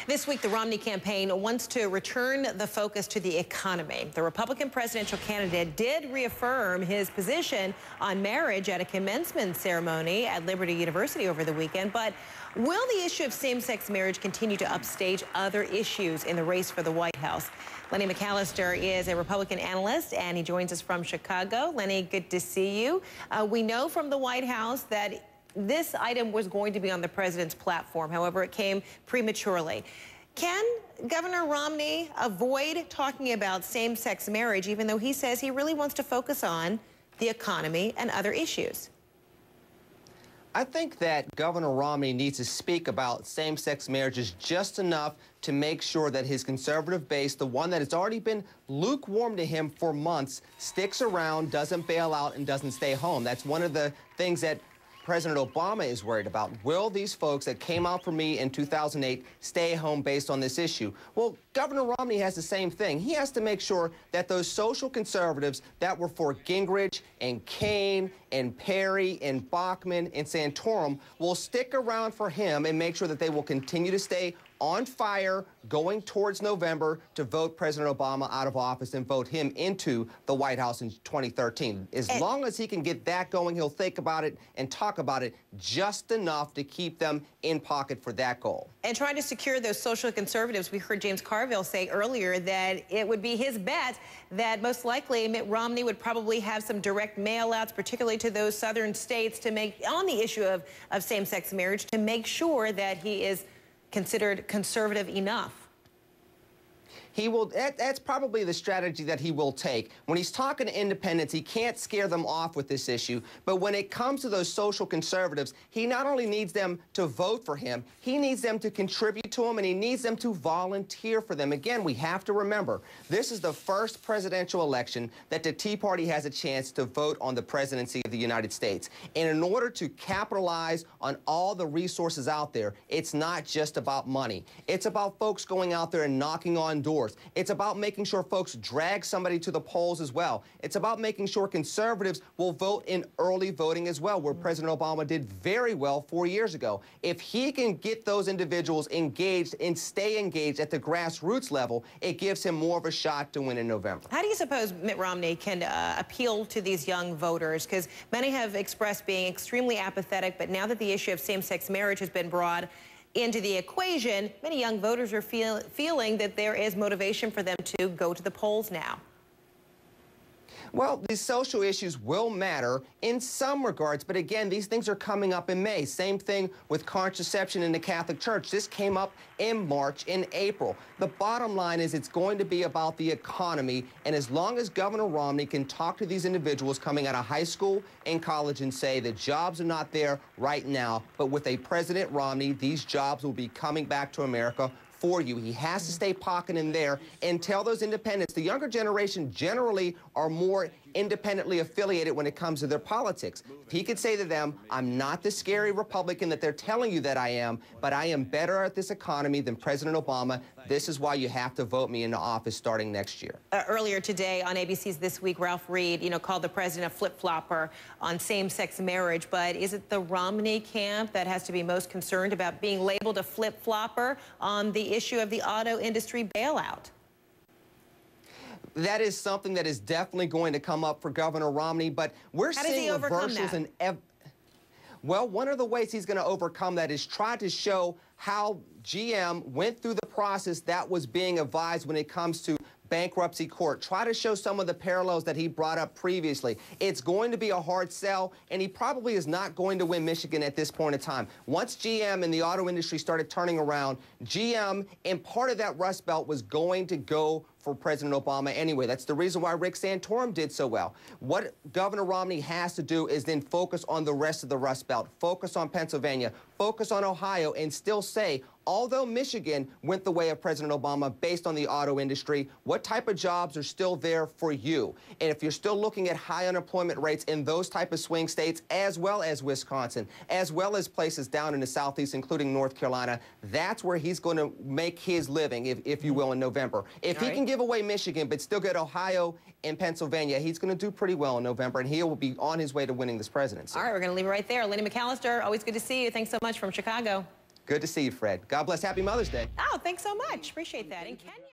This week, the Romney campaign wants to return the focus to the economy. The Republican presidential candidate did reaffirm his position on marriage at a commencement ceremony at Liberty University over the weekend. But will the issue of same-sex marriage continue to upstage other issues in the race for the White House? Lenny McAllister is a Republican analyst, and he joins us from Chicago. Lenny, good to see you. We know from the White House that this item was going to be on the president's platform. However, it came prematurely. Can Governor Romney avoid talking about same-sex marriage, even though he says he really wants to focus on the economy and other issues? I think that Governor Romney needs to speak about same-sex marriages just enough to make sure that his conservative base, the one that has already been lukewarm to him for months, sticks around, doesn't bail out, and doesn't stay home. That's one of the things that President Obama is worried about. Will these folks that came out for me in 2008 stay home based on this issue? Well, Governor Romney has the same thing. He has to make sure that those social conservatives that were for Gingrich and Kaine and Perry and Bachmann and Santorum will stick around for him and make sure that they will continue to stay on fire going towards November to vote President Obama out of office and vote him into the White House in 2013. As long as he can get that going, he'll think about it and talk about it just enough to keep them in pocket for that goal. And trying to secure those social conservatives, we heard James Carville say earlier that it would be his bet that most likely Mitt Romney would probably have some direct mail-outs, particularly to those southern states, to make on the issue of same-sex marriage, to make sure that he is considered conservative enough. He will, that's probably the strategy that he will take. When he's talking to independents, he can't scare them off with this issue. But when it comes to those social conservatives, he not only needs them to vote for him, he needs them to contribute to him, and he needs them to volunteer for them. Again, we have to remember, this is the first presidential election that the Tea Party has a chance to vote on the presidency of the United States. And in order to capitalize on all the resources out there, it's not just about money. It's about folks going out there and knocking on doors. It's about making sure folks drag somebody to the polls as well. It's about making sure conservatives will vote in early voting as well, where President Obama did very well 4 years ago. If he can get those individuals engaged and stay engaged at the grassroots level, it gives him more of a shot to win in November. How do you suppose Mitt Romney can appeal to these young voters? Because many have expressed being extremely apathetic, but now that the issue of same-sex marriage has been brought into the equation, many young voters are feeling that there is motivation for them to go to the polls now. Well, these social issues will matter in some regards, but again, these things are coming up in May. Same thing with contraception in the Catholic Church. This came up in March, in April. The bottom line is it's going to be about the economy, and as long as Governor Romney can talk to these individuals coming out of high school and college and say that jobs are not there right now, but with a President Romney, these jobs will be coming back to America for you. He has to stay pocketing there and tell those independents. The younger generation generally are more independently affiliated when it comes to their politics. If he could say to them, I'm not the scary Republican that they're telling you that I am, but I am better at this economy than President Obama. This is why you have to vote me into office starting next year. Earlier today on ABC's This Week, Ralph Reed, called the president a flip-flopper on same-sex marriage. But is it the Romney camp that has to be most concerned about being labeled a flip-flopper on the issue of the auto industry bailout? That is something that is definitely going to come up for Governor Romney, but we're seeing reversals in well, one of the ways he's going to overcome that is try to show how GM went through the process that was being advised when it comes to bankruptcy court. Try to show some of the parallels that he brought up previously. It's going to be a hard sell, and he probably is not going to win Michigan at this point in time. Once GM and the auto industry started turning around, GM and part of that Rust Belt was going to go for President Obama anyway. That's the reason why Rick Santorum did so well. What Governor Romney has to do is then focus on the rest of the Rust Belt, focus on Pennsylvania, focus on Ohio, and still say, although Michigan went the way of President Obama based on the auto industry, what type of jobs are still there for you? And if you're still looking at high unemployment rates in those type of swing states, as well as Wisconsin, as well as places down in the Southeast, including North Carolina, that's where he's going to make his living, if you will, in November. If he can give away Michigan but still get Ohio and Pennsylvania, he's going to do pretty well in November, and he will be on his way to winning this presidency. All right, we're going to leave it right there. Lenny McAllister, always good to see you. Thanks so much from Chicago. Good to see you, Fred. God bless. Happy Mother's Day. Oh, thanks so much. Appreciate that. In Kenya.